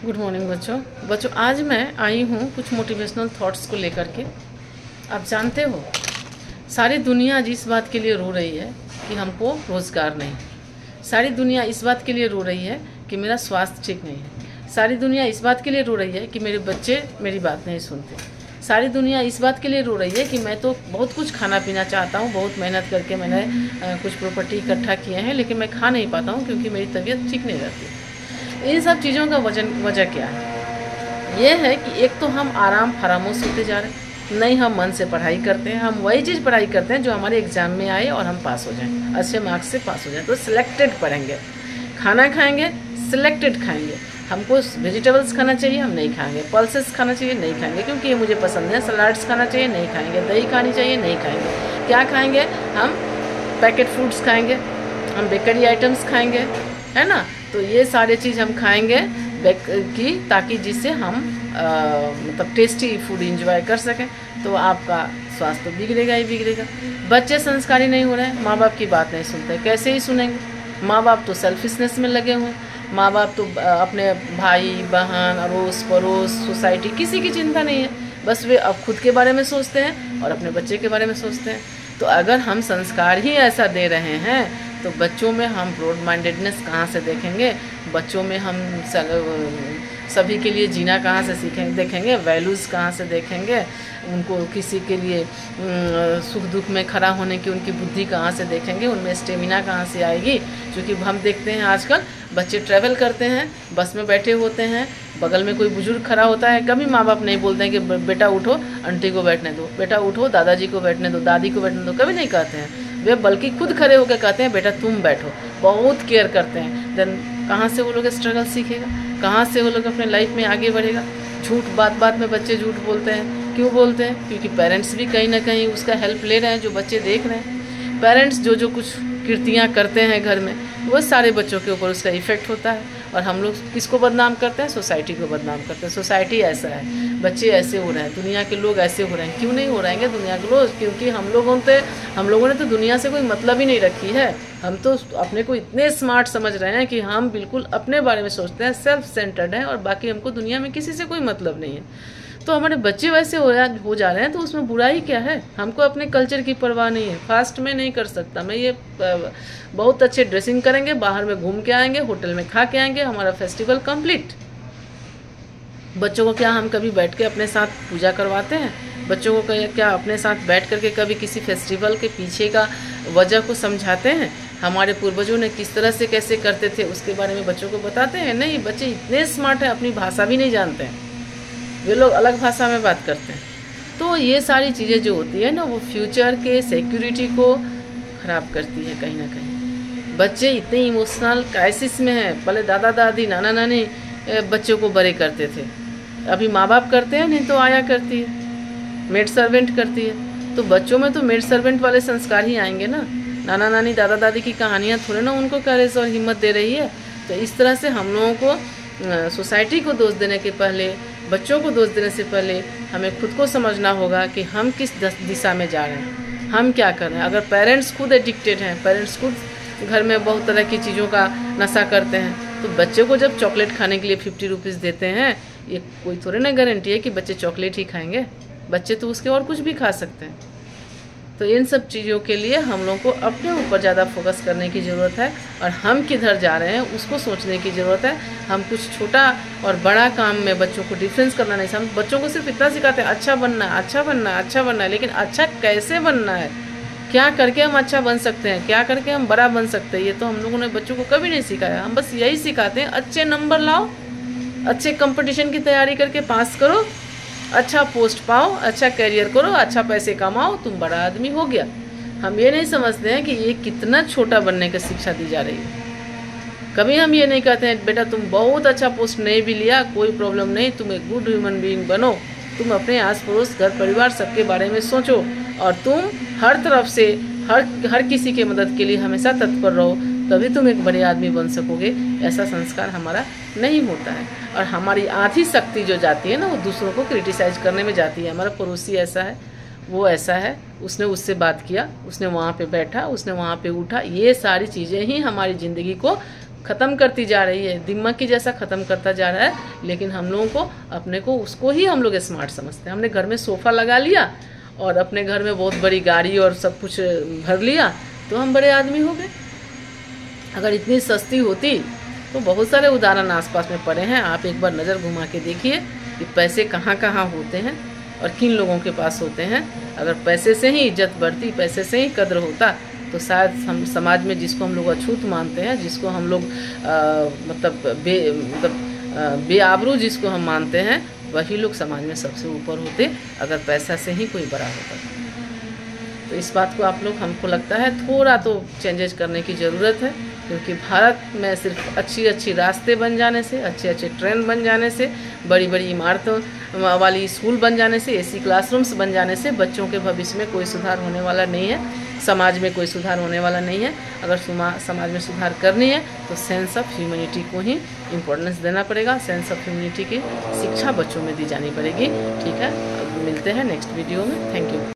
Good morning बच्चों आज मैं आई हूँ कुछ मोटिवेशनल थॉट्स को लेकर के। आप जानते हो सारी दुनिया जिस बात के लिए रो रही है कि हमको रोज़गार नहीं, सारी दुनिया इस बात के लिए रो रही है कि मेरा स्वास्थ्य ठीक नहीं है, सारी दुनिया इस बात के लिए रो रही है कि मेरे बच्चे मेरी बात नहीं सुनते, सारी दुनिया इस बात के लिए रो रही है कि मैं तो बहुत कुछ खाना पीना चाहता हूँ, बहुत मेहनत करके मैंने कुछ प्रॉपर्टी इकट्ठा किए हैं, लेकिन मैं खा नहीं पाता हूँ क्योंकि मेरी तबीयत ठीक नहीं रहती। इन सब चीज़ों का वजह क्या है? ये है कि एक तो हम आराम फरामोश होते जा रहे हैं, नहीं हम मन से पढ़ाई करते हैं, हम वही चीज़ पढ़ाई करते हैं जो हमारे एग्जाम में आए और हम पास हो जाएं, अच्छे मार्क्स से पास हो जाएं। तो सिलेक्टेड पढ़ेंगे, खाना खाएंगे सिलेक्टेड खाएंगे, हमको वेजिटेबल्स खाना चाहिए हम नहीं खाएंगे, पल्सेस खाना चाहिए नहीं खाएंगे क्योंकि ये मुझे पसंद है, सलाड्स खाना चाहिए नहीं खाएंगे, दही खानी चाहिए नहीं खाएंगे। क्या खाएंगे? हम पैकेट फूड्स खाएंगे, हम बेकरी आइटम्स खाएंगे, है ना। तो ये सारे चीज़ हम खाएंगे ताकि जिससे हम मतलब टेस्टी फूड इंजॉय कर सकें। तो आपका स्वास्थ्य तो बिगड़ेगा ही बिगड़ेगा। बच्चे संस्कारी नहीं हो रहे हैं, माँ बाप की बात नहीं सुनते, कैसे ही सुनेंगे? माँ बाप तो सेल्फिशनेस में लगे हुए हैं, माँ बाप तो अपने भाई बहन अड़ोस पड़ोस सोसाइटी किसी की चिंता नहीं है, बस वे अब खुद के बारे में सोचते हैं और अपने बच्चे के बारे में सोचते हैं। तो अगर हम संस्कार ही ऐसा दे रहे हैं तो बच्चों में हम ब्रॉड माइंडेडनेस कहाँ से देखेंगे? बच्चों में हम सभी के लिए जीना कहाँ से देखेंगे? वैल्यूज़ कहाँ से देखेंगे? उनको किसी के लिए सुख दुख में खड़ा होने की उनकी बुद्धि कहाँ से देखेंगे? उनमें स्टेमिना कहाँ से आएगी? क्योंकि हम देखते हैं आजकल बच्चे ट्रैवल करते हैं, बस में बैठे होते हैं, बगल में कोई बुजुर्ग खड़ा होता है, कभी माँ बाप नहीं बोलते हैं कि बेटा उठो आंटी को बैठने दो, बेटा उठो दादाजी को बैठने दो, दादी को बैठने दो, कभी नहीं कहते हैं वे, बल्कि खुद खड़े होकर कहते हैं बेटा तुम बैठो, बहुत केयर करते हैं। देन कहाँ से वो लोग स्ट्रगल सीखेगा? कहाँ से वो लोग अपने लाइफ में आगे बढ़ेगा? झूठ बात बात में बच्चे झूठ बोलते हैं। क्यों बोलते हैं? क्योंकि पेरेंट्स भी कहीं ना कहीं उसका हेल्प ले रहे हैं, जो बच्चे देख रहे हैं। पेरेंट्स जो कुछ कृतियाँ करते हैं घर में वो सारे बच्चों के ऊपर उसका इफेक्ट होता है। और हम लोग किसको बदनाम करते हैं? सोसाइटी को बदनाम करते हैं। सोसाइटी ऐसा है, बच्चे ऐसे हो रहे हैं, दुनिया के लोग ऐसे हो रहे हैं। क्यों नहीं हो रहेंगे दुनिया के लोग? क्योंकि हम लोगों ने तो दुनिया से कोई मतलब ही नहीं रखी है। हम तो अपने को इतने स्मार्ट समझ रहे हैं कि हम बिल्कुल अपने बारे में सोचते हैं, सेल्फ सेंटर्ड हैं और बाकी हमको दुनिया में किसी से कोई मतलब नहीं है। तो हमारे बच्चे वैसे हो जा रहे हैं तो उसमें बुराई क्या है? हमको अपने कल्चर की परवाह नहीं है। फास्ट में नहीं कर सकता मैं, ये बहुत अच्छे ड्रेसिंग करेंगे, बाहर में घूम के आएंगे, होटल में खा के आएंगे, हमारा फेस्टिवल कंप्लीट। बच्चों को क्या हम कभी बैठ के अपने साथ पूजा करवाते हैं? बच्चों को क्या अपने साथ बैठ करके कभी किसी फेस्टिवल के पीछे का वजह को समझाते हैं? हमारे पूर्वजों ने किस तरह से कैसे करते थे उसके बारे में बच्चों को बताते हैं? नहीं, बच्चे इतने स्मार्ट हैं अपनी भाषा भी नहीं जानते हैं, वे लोग अलग भाषा में बात करते हैं। तो ये सारी चीज़ें जो होती है ना वो फ्यूचर के सिक्योरिटी को ख़राब करती है कहीं ना कहीं। बच्चे इतने इमोशनल क्राइसिस में हैं। पहले दादा दादी नाना नानी बच्चों को बड़े करते थे, अभी माँ बाप करते हैं, नहीं तो आया करती है, मेड सर्वेंट करती है। तो बच्चों में तो मेड सर्वेंट वाले संस्कार ही आएंगे ना। नाना नानी दादा दादी की कहानियाँ थोड़े ना उनको करेज और हिम्मत दे रही है। तो इस तरह से हम लोगों को सोसाइटी को दोष देने के पहले, बच्चों को दोष देने से पहले हमें खुद को समझना होगा कि हम किस दिशा में जा रहे हैं, हम क्या कर रहे हैं। अगर पेरेंट्स खुद एडिक्टेड हैं, पेरेंट्स खुद घर में बहुत तरह की चीज़ों का नशा करते हैं, तो बच्चे को जब चॉकलेट खाने के लिए 50 रुपीज़ देते हैं, ये कोई थोड़ी ना गारंटी है कि बच्चे चॉकलेट ही खाएंगे। बच्चे तो उसके और कुछ भी खा सकते हैं। तो इन सब चीज़ों के लिए हम लोगों को अपने ऊपर ज़्यादा फोकस करने की ज़रूरत है और हम किधर जा रहे हैं उसको सोचने की ज़रूरत है। हम कुछ छोटा और बड़ा काम में बच्चों को डिफरेंस करना नहीं, हम बच्चों को सिर्फ इतना सिखाते हैं अच्छा बनना है, अच्छा बनना है, अच्छा बनना है, लेकिन अच्छा कैसे बनना है, क्या करके हम अच्छा बन सकते हैं, क्या करके हम बड़ा बन सकते हैं, ये तो हम लोगों ने बच्चों को कभी नहीं सिखाया। हम बस यही सिखाते हैं अच्छे नंबर लाओ, अच्छे कंपटीशन की तैयारी करके पास करो, अच्छा पोस्ट पाओ, अच्छा करियर करो, अच्छा पैसे कमाओ, तुम बड़ा आदमी हो गया। हम ये नहीं समझते हैं कि ये कितना छोटा बनने की शिक्षा दी जा रही है। कभी हम ये नहीं कहते हैं बेटा तुम बहुत अच्छा पोस्ट नहीं भी लिया कोई प्रॉब्लम नहीं, तुम एक गुड ह्यूमन बीइंग बनो, तुम अपने आस पड़ोस घर परिवार सबके बारे में सोचो और तुम हर तरफ से हर किसी के मदद के लिए हमेशा तत्पर रहो, तभी तुम एक बड़े आदमी बन सकोगे। ऐसा संस्कार हमारा नहीं होता है और हमारी आधी शक्ति जो जाती है ना वो दूसरों को क्रिटिसाइज करने में जाती है। हमारा पड़ोसी ऐसा है, वो ऐसा है, उसने उससे बात किया, उसने वहाँ पे बैठा, उसने वहाँ पे उठा, ये सारी चीज़ें ही हमारी ज़िंदगी को ख़त्म करती जा रही है, दिमाग की जैसा ख़त्म करता जा रहा है। लेकिन हम लोगों को अपने को उसको ही हम लोग स्मार्ट समझते हैं। हमने घर में सोफ़ा लगा लिया और अपने घर में बहुत बड़ी गाड़ी और सब कुछ भर लिया तो हम बड़े आदमी हो गए। अगर इतनी सस्ती होती तो बहुत सारे उदाहरण आसपास में पड़े हैं। आप एक बार नज़र घुमा के देखिए कि पैसे कहाँ कहाँ होते हैं और किन लोगों के पास होते हैं। अगर पैसे से ही इज्जत बढ़ती, पैसे से ही कद्र होता तो शायद हम समाज में जिसको हम लोग अछूत मानते हैं, जिसको हम लोग बेआबरू जिसको हम मानते हैं, वही लोग समाज में सबसे ऊपर होते अगर पैसा से ही कोई बड़ा होता। तो इस बात को आप लोग, हमको लगता है थोड़ा तो चेंजेस करने की ज़रूरत है, क्योंकि भारत में सिर्फ अच्छी अच्छी रास्ते बन जाने से, अच्छे अच्छे ट्रेन बन जाने से, बड़ी बड़ी इमारतों वाली स्कूल बन जाने से, एसी क्लासरूम्स बन जाने से बच्चों के भविष्य में कोई सुधार होने वाला नहीं है, समाज में कोई सुधार होने वाला नहीं है। अगर समाज में सुधार करनी है तो सेंस ऑफ ह्यूमैनिटी को ही इम्पोर्टेंस देना पड़ेगा। सेंस ऑफ ह्यूमैनिटी की शिक्षा बच्चों में दी जानी पड़ेगी। ठीक है, अब मिलते हैं नेक्स्ट वीडियो में। Thank you.